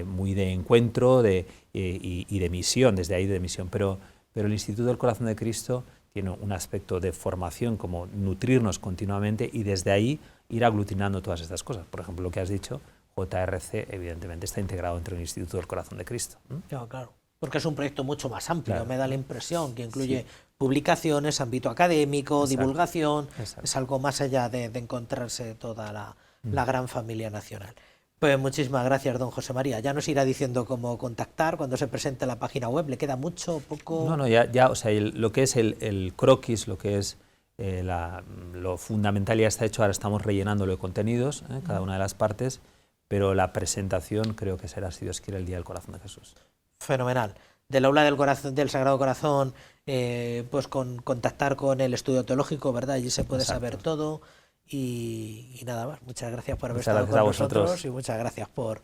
muy de encuentro y de misión, desde ahí de misión, pero el Instituto del Corazón de Cristo tiene un aspecto de formación, como nutrirnos continuamente y desde ahí ir aglutinando todas estas cosas. Por ejemplo, lo que has dicho, JRC evidentemente está integrado entre el Instituto del Corazón de Cristo. Claro, porque es un proyecto mucho más amplio, me da la impresión, que incluye publicaciones, ámbito académico, divulgación, es algo más allá de encontrarse toda la gran familia nacional. Pues muchísimas gracias, don José María. Ya nos irá diciendo cómo contactar cuando se presente la página web. ¿Le queda mucho, poco? No, ya, o sea, lo que es el croquis, lo que es lo fundamental ya está hecho, ahora estamos rellenándolo de contenidos, cada una de las partes, pero la presentación creo que será, si Dios quiere, el Día del Corazón de Jesús. Fenomenal. Del aula del Sagrado Corazón, pues contactar con el estudio teológico, ¿verdad? Allí se puede saber todo. Y nada más. Muchas gracias por haber estado con nosotros y muchas gracias por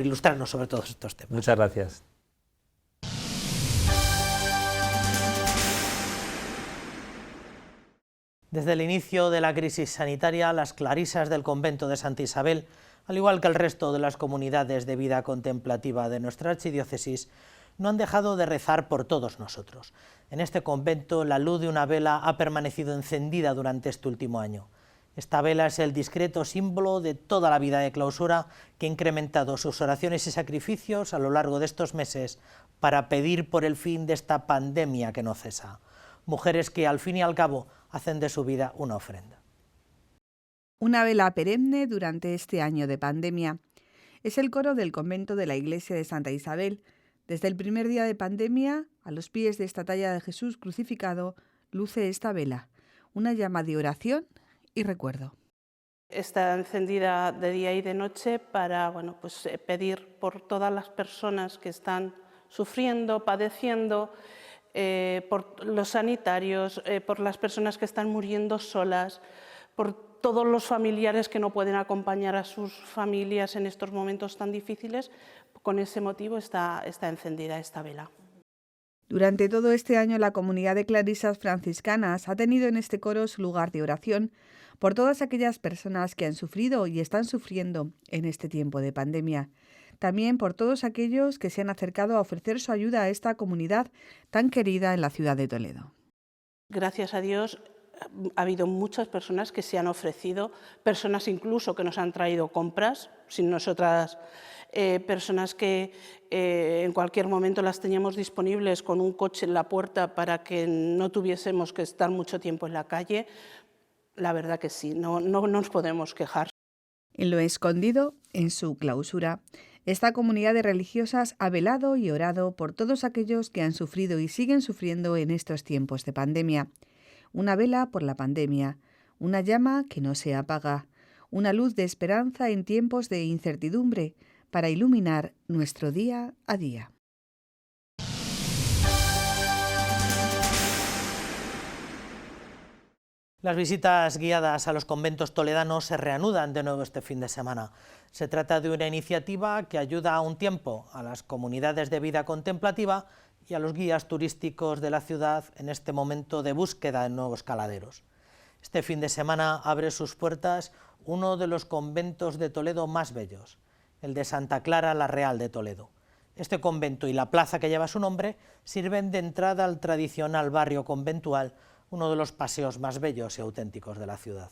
ilustrarnos sobre todos estos temas. Muchas gracias. Desde el inicio de la crisis sanitaria, las clarisas del convento de Santa Isabel, al igual que el resto de las comunidades de vida contemplativa de nuestra archidiócesis, no han dejado de rezar por todos nosotros. En este convento, la luz de una vela ha permanecido encendida durante este último año. Esta vela es el discreto símbolo de toda la vida de clausura que ha incrementado sus oraciones y sacrificios a lo largo de estos meses para pedir por el fin de esta pandemia que no cesa. Mujeres que, al fin y al cabo, hacen de su vida una ofrenda. Una vela perenne durante este año de pandemia. Es el coro del convento de la Iglesia de Santa Isabel. Desde el primer día de pandemia, a los pies de esta talla de Jesús crucificado, luce esta vela, una llama de oración y recuerdo. Está encendida de día y de noche para pedir por todas las personas que están sufriendo, padeciendo, por los sanitarios, por las personas que están muriendo solas, por todos los familiares que no pueden acompañar a sus familias en estos momentos tan difíciles. Con ese motivo está encendida esta vela. Durante todo este año, la comunidad de clarisas franciscanas ha tenido en este coro su lugar de oración por todas aquellas personas que han sufrido y están sufriendo en este tiempo de pandemia. También por todos aquellos que se han acercado a ofrecer su ayuda a esta comunidad tan querida en la ciudad de Toledo. Gracias a Dios ha habido muchas personas que se han ofrecido, personas incluso que nos han traído compras, sin nosotras, personas que en cualquier momento las teníamos disponibles con un coche en la puerta para que no tuviésemos que estar mucho tiempo en la calle. La verdad que sí, no nos podemos quejar. En lo escondido, en su clausura, esta comunidad de religiosas ha velado y orado por todos aquellos que han sufrido y siguen sufriendo en estos tiempos de pandemia. Una vela por la pandemia, una llama que no se apaga, una luz de esperanza en tiempos de incertidumbre para iluminar nuestro día a día. Las visitas guiadas a los conventos toledanos se reanudan de nuevo este fin de semana. Se trata de una iniciativa que ayuda a un tiempo a las comunidades de vida contemplativa y a los guías turísticos de la ciudad en este momento de búsqueda de nuevos caladeros. Este fin de semana abre sus puertas uno de los conventos de Toledo más bellos, el de Santa Clara la Real de Toledo. Este convento y la plaza que lleva su nombre sirven de entrada al tradicional barrio conventual, uno de los paseos más bellos y auténticos de la ciudad.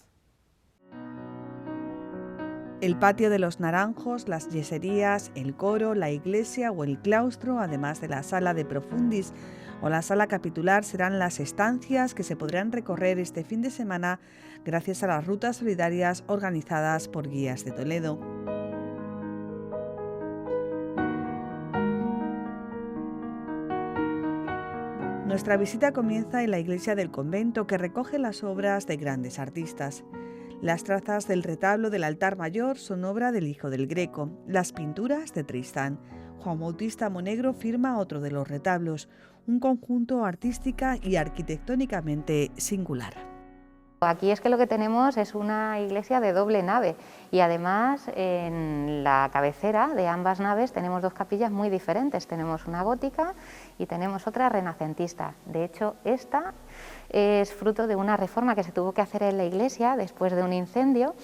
El patio de los Naranjos, las yeserías, el coro, la iglesia o el claustro, además de la sala de profundis o la sala capitular, serán las estancias que se podrán recorrer este fin de semana gracias a las rutas solidarias organizadas por Guías de Toledo. Nuestra visita comienza en la iglesia del convento, que recoge las obras de grandes artistas. Las trazas del retablo del altar mayor son obra del hijo del Greco, las pinturas de Tristán. Juan Bautista Monegro firma otro de los retablos, un conjunto artística y arquitectónicamente singular. Aquí es que lo que tenemos es una iglesia de doble nave y además en la cabecera de ambas naves tenemos dos capillas muy diferentes. Tenemos una gótica y tenemos otra renacentista. De hecho, esta es fruto de una reforma que se tuvo que hacer en la iglesia después de un incendio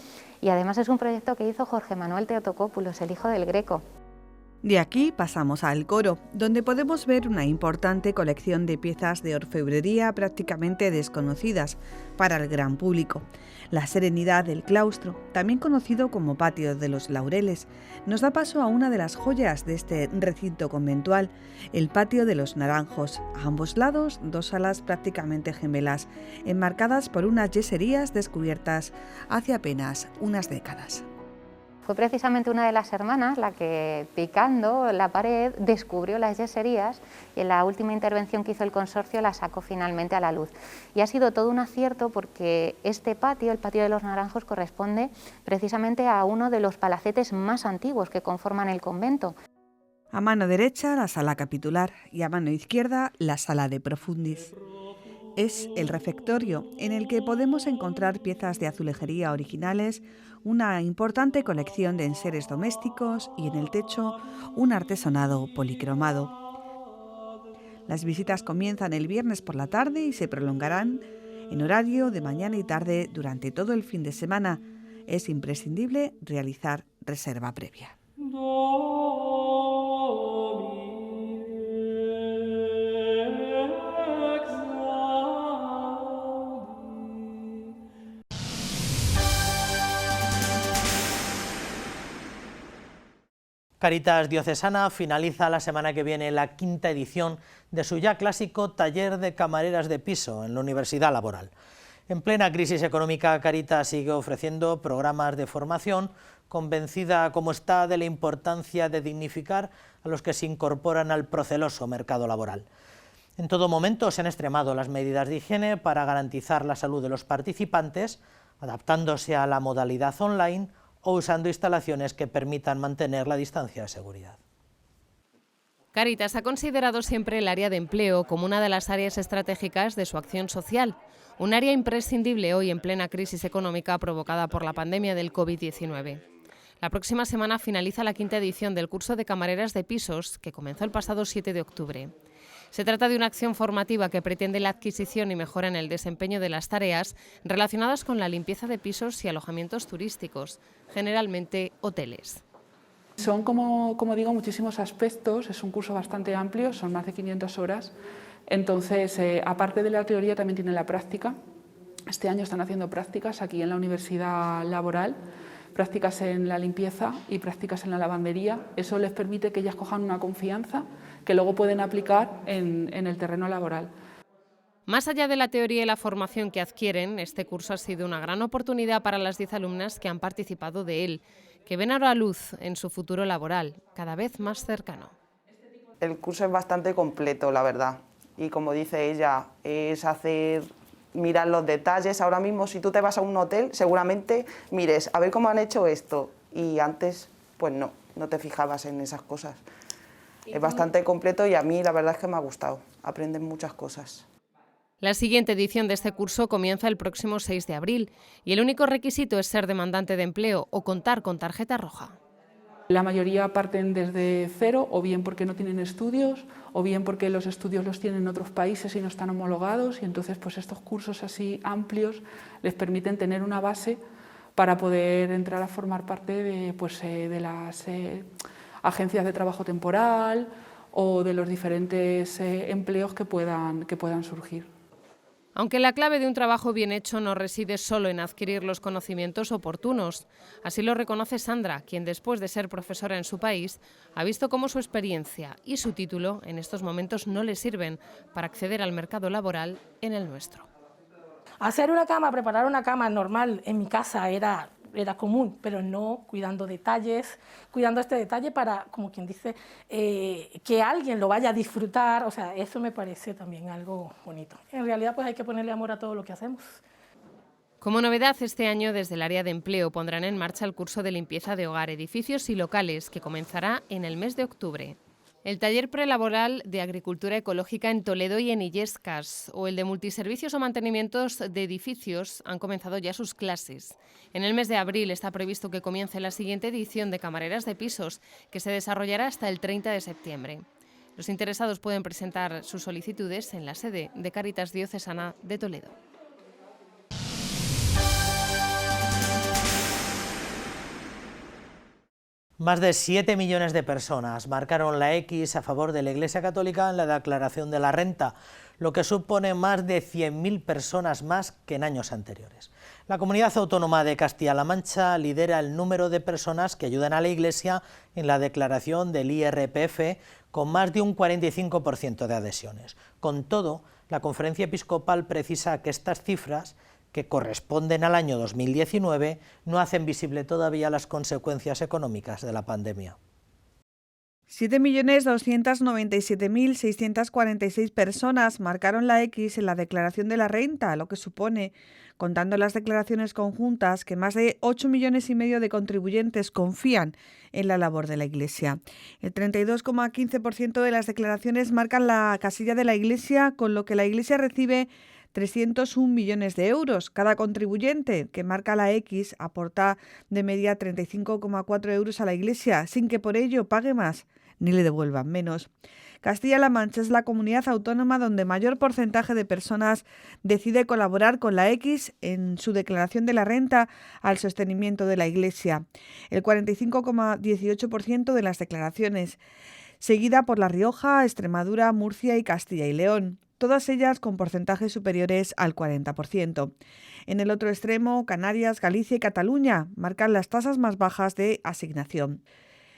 y además es un proyecto que hizo Jorge Manuel Theotokopoulos, el hijo del Greco. De aquí pasamos al coro, donde podemos ver una importante colección de piezas de orfebrería prácticamente desconocidas para el gran público. La serenidad del claustro, también conocido como Patio de los Laureles, nos da paso a una de las joyas de este recinto conventual, el Patio de los Naranjos. A ambos lados, dos salas prácticamente gemelas, enmarcadas por unas yeserías descubiertas hace apenas unas décadas. Fue precisamente una de las hermanas la que, picando la pared, descubrió las yeserías y en la última intervención que hizo el consorcio la sacó finalmente a la luz. Y ha sido todo un acierto porque este patio, el Patio de los Naranjos, corresponde precisamente a uno de los palacetes más antiguos que conforman el convento. A mano derecha la sala capitular y a mano izquierda la sala de profundis. Es el refectorio en el que podemos encontrar piezas de azulejería originales, una importante colección de enseres domésticos y en el techo un artesonado policromado. Las visitas comienzan el viernes por la tarde y se prolongarán en horario de mañana y tarde durante todo el fin de semana. Es imprescindible realizar reserva previa. Cáritas Diocesana finaliza la semana que viene la 5ª edición de su ya clásico taller de camareras de piso en la Universidad Laboral. En plena crisis económica, Cáritas sigue ofreciendo programas de formación, convencida como está de la importancia de dignificar a los que se incorporan al proceloso mercado laboral. En todo momento se han extremado las medidas de higiene para garantizar la salud de los participantes, adaptándose a la modalidad online o usando instalaciones que permitan mantener la distancia de seguridad. Cáritas ha considerado siempre el área de empleo como una de las áreas estratégicas de su acción social, un área imprescindible hoy en plena crisis económica provocada por la pandemia del COVID-19. La próxima semana finaliza la 5ª edición del curso de camareras de pisos, que comenzó el pasado 7 de octubre. Se trata de una acción formativa que pretende la adquisición y mejora en el desempeño de las tareas relacionadas con la limpieza de pisos y alojamientos turísticos, generalmente hoteles. Son, como digo, muchísimos aspectos, es un curso bastante amplio, son más de 500 horas. Entonces, aparte de la teoría, también tienen la práctica. Este año están haciendo prácticas aquí en la Universidad Laboral, prácticas en la limpieza y prácticas en la lavandería. Eso les permite que ellas cojan una confianza que luego pueden aplicar en el terreno laboral. Más allá de la teoría y la formación que adquieren, este curso ha sido una gran oportunidad para las 10 alumnas que han participado de él, que ven ahora luz en su futuro laboral, cada vez más cercano. El curso es bastante completo, la verdad, y como dice ella, es mirar los detalles. Ahora mismo, si tú te vas a un hotel, seguramente mires a ver cómo han hecho esto, y antes, pues no te fijabas en esas cosas. Es bastante completo y a mí la verdad es que me ha gustado, aprenden muchas cosas. La siguiente edición de este curso comienza el próximo 6 de abril y el único requisito es ser demandante de empleo o contar con tarjeta roja. La mayoría parten desde cero, o bien porque no tienen estudios, o bien porque los estudios los tienen en otros países y no están homologados, y entonces pues estos cursos así amplios les permiten tener una base para poder entrar a formar parte de las agencias de trabajo temporal o de los diferentes empleos que puedan surgir. Aunque la clave de un trabajo bien hecho no reside solo en adquirir los conocimientos oportunos. Así lo reconoce Sandra, quien después de ser profesora en su país, ha visto cómo su experiencia y su título en estos momentos no le sirven para acceder al mercado laboral en el nuestro. Hacer una cama, preparar una cama normal en mi casa era común, pero no cuidando detalles, cuidando este detalle para, como quien dice, que alguien lo vaya a disfrutar. O sea, eso me parece también algo bonito. En realidad, pues hay que ponerle amor a todo lo que hacemos. Como novedad, este año desde el área de empleo pondrán en marcha el curso de limpieza de hogar, edificios y locales, que comenzará en el mes de octubre. El taller prelaboral de agricultura ecológica en Toledo y en Illescas o el de multiservicios o mantenimientos de edificios han comenzado ya sus clases. En el mes de abril está previsto que comience la siguiente edición de Camareras de Pisos, que se desarrollará hasta el 30 de septiembre. Los interesados pueden presentar sus solicitudes en la sede de Cáritas Diocesana de Toledo. Más de 7 millones de personas marcaron la X a favor de la Iglesia Católica en la declaración de la renta, lo que supone más de 100.000 personas más que en años anteriores. La Comunidad Autónoma de Castilla-La Mancha lidera el número de personas que ayudan a la Iglesia en la declaración del IRPF, con más de un 45% de adhesiones. Con todo, la Conferencia Episcopal precisa que estas cifras, que corresponden al año 2019, no hacen visible todavía las consecuencias económicas de la pandemia. 7.297.646 personas marcaron la X en la declaración de la renta, lo que supone, contando las declaraciones conjuntas, que más de 8,5 millones de contribuyentes confían en la labor de la Iglesia. El 32,15% de las declaraciones marcan la casilla de la Iglesia, con lo que la Iglesia recibe 301 millones de euros. Cada contribuyente que marca la X aporta de media 35,4 euros a la Iglesia, sin que por ello pague más ni le devuelvan menos. Castilla-La Mancha es la comunidad autónoma donde mayor porcentaje de personas decide colaborar con la X en su declaración de la renta al sostenimiento de la Iglesia, el 45,18% de las declaraciones, seguida por La Rioja, Extremadura, Murcia y Castilla y León, todas ellas con porcentajes superiores al 40%. En el otro extremo, Canarias, Galicia y Cataluña marcan las tasas más bajas de asignación.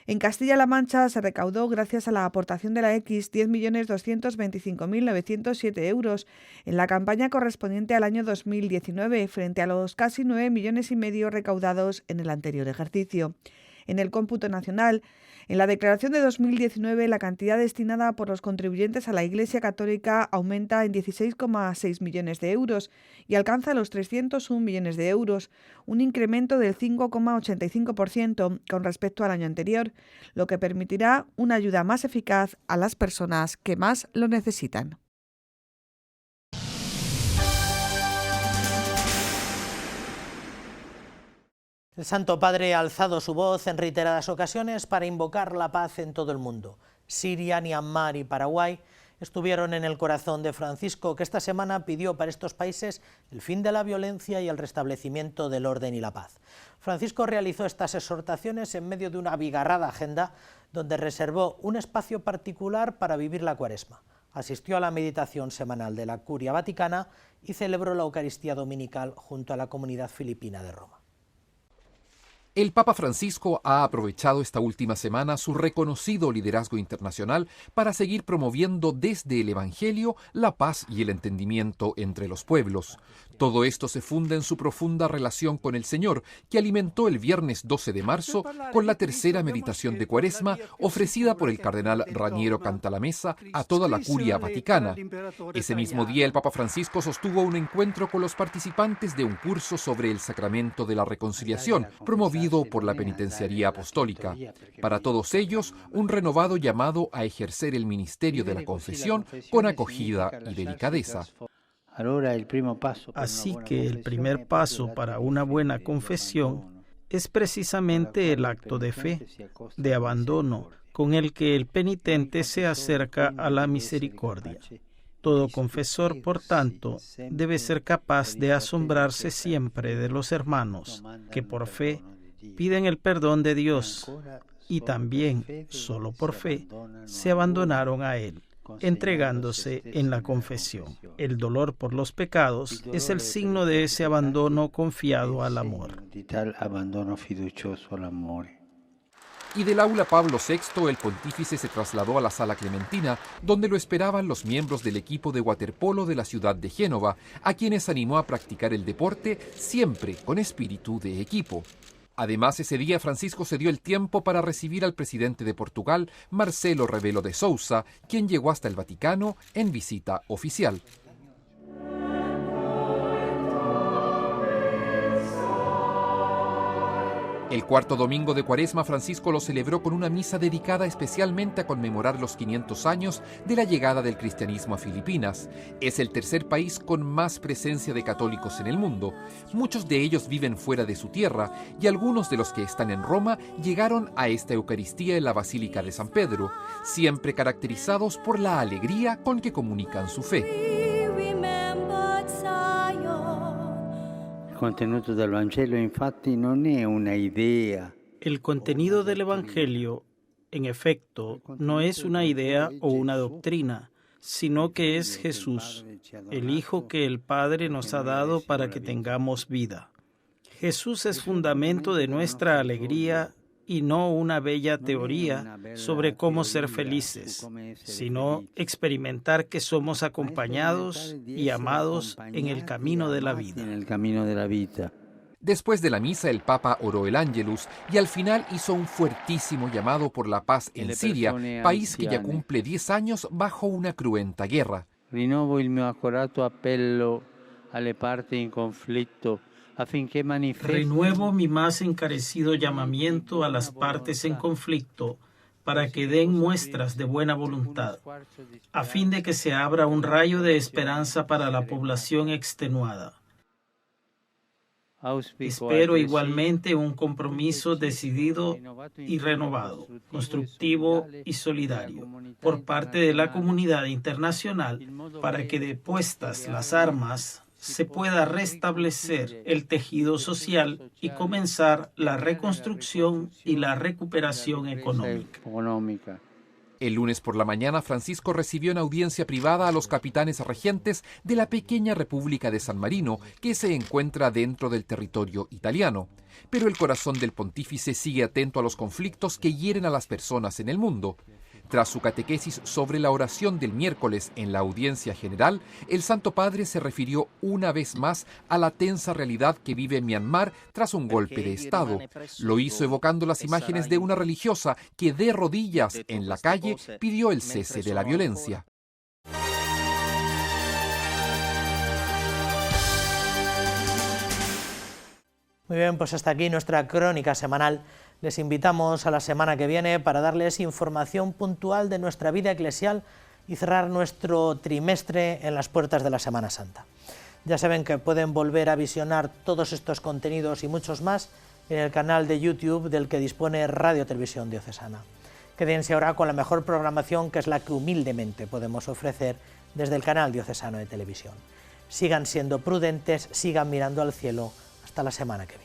En Castilla-La Mancha se recaudó, gracias a la aportación de la X, 10.225.907 euros en la campaña correspondiente al año 2019, frente a los casi 9,5 millones recaudados en el anterior ejercicio. En el cómputo nacional, en la declaración de 2019, la cantidad destinada por los contribuyentes a la Iglesia Católica aumenta en 16,6 millones de euros y alcanza los 301 millones de euros, un incremento del 5,85% con respecto al año anterior, lo que permitirá una ayuda más eficaz a las personas que más lo necesitan. El Santo Padre ha alzado su voz en reiteradas ocasiones para invocar la paz en todo el mundo. Siria, Myanmar y Paraguay estuvieron en el corazón de Francisco, que esta semana pidió para estos países el fin de la violencia y el restablecimiento del orden y la paz. Francisco realizó estas exhortaciones en medio de una abigarrada agenda donde reservó un espacio particular para vivir la Cuaresma. Asistió a la meditación semanal de la Curia Vaticana y celebró la Eucaristía Dominical junto a la comunidad filipina de Roma. El Papa Francisco ha aprovechado esta última semana su reconocido liderazgo internacional para seguir promoviendo desde el Evangelio la paz y el entendimiento entre los pueblos. Todo esto se funda en su profunda relación con el Señor, que alimentó el viernes 12 de marzo con la tercera meditación de Cuaresma ofrecida por el cardenal Raniero Cantalamessa a toda la Curia Vaticana. Ese mismo día el Papa Francisco sostuvo un encuentro con los participantes de un curso sobre el sacramento de la reconciliación, promovido por la Penitenciaría Apostólica. Para todos ellos, un renovado llamado a ejercer el ministerio de la confesión con acogida y delicadeza. Así que el primer paso para una buena confesión es precisamente el acto de fe, de abandono, con el que el penitente se acerca a la misericordia. Todo confesor, por tanto, debe ser capaz de asombrarse siempre de los hermanos que por fe piden el perdón de Dios y también, solo por fe, se abandonaron a Él, entregándose en la confesión. El dolor por los pecados es el signo de ese abandono confiado al amor. Y del aula Pablo VI, el pontífice se trasladó a la Sala Clementina, donde lo esperaban los miembros del equipo de waterpolo de la ciudad de Génova, a quienes animó a practicar el deporte siempre con espíritu de equipo. Además, ese día Francisco se dio el tiempo para recibir al presidente de Portugal, Marcelo Rebelo de Sousa, quien llegó hasta el Vaticano en visita oficial. El cuarto domingo de Cuaresma, Francisco lo celebró con una misa dedicada especialmente a conmemorar los 500 años de la llegada del cristianismo a Filipinas. Es el tercer país con más presencia de católicos en el mundo. Muchos de ellos viven fuera de su tierra y algunos de los que están en Roma llegaron a esta Eucaristía en la Basílica de San Pedro, siempre caracterizados por la alegría con que comunican su fe. Il contenuto del Vangelo infatti non è una idea. El contenido del Evangelio, en efecto, no es una idea o una doctrina, sino que es Jesús, el Hijo que el Padre nos ha dado para que tengamos vida. Jesús es fundamento de nuestra alegría y no una bella teoría sobre cómo ser felices, sino experimentar que somos acompañados y amados en el camino de la vida. Después de la misa, el Papa oró el Ángelus y al final hizo un fuertísimo llamado por la paz en Siria, país que ya cumple 10 años bajo una cruenta guerra. Rinnovo il mio accorato appello alle parti in conflitto affinché manifestino. Renuevo mi más encarecido llamamiento a las partes en conflicto para que den muestras de buena voluntad, a fin de que se abra un rayo de esperanza para la población extenuada. Espero igualmente un compromiso decidido y renovado, constructivo y solidario por parte de la comunidad internacional para que, depuestas las armas, se pueda restablecer el tejido social y comenzar la reconstrucción y la recuperación económica. El lunes por la mañana, Francisco recibió en audiencia privada a los capitanes regentes de la pequeña República de San Marino, que se encuentra dentro del territorio italiano. Pero el corazón del pontífice sigue atento a los conflictos que hieren a las personas en el mundo. Tras su catequesis sobre la oración del miércoles en la audiencia general, el Santo Padre se refirió una vez más a la tensa realidad que vive Myanmar tras un golpe de Estado. Lo hizo evocando las imágenes de una religiosa que de rodillas en la calle pidió el cese de la violencia. Muy bien, pues hasta aquí nuestra crónica semanal. Les invitamos a la semana que viene para darles información puntual de nuestra vida eclesial y cerrar nuestro trimestre en las puertas de la Semana Santa. Ya saben que pueden volver a visionar todos estos contenidos y muchos más en el canal de YouTube del que dispone Radio Televisión Diocesana. Quédense ahora con la mejor programación, que es la que humildemente podemos ofrecer desde el canal diocesano de televisión. Sigan siendo prudentes, sigan mirando al cielo. Hasta la semana que viene.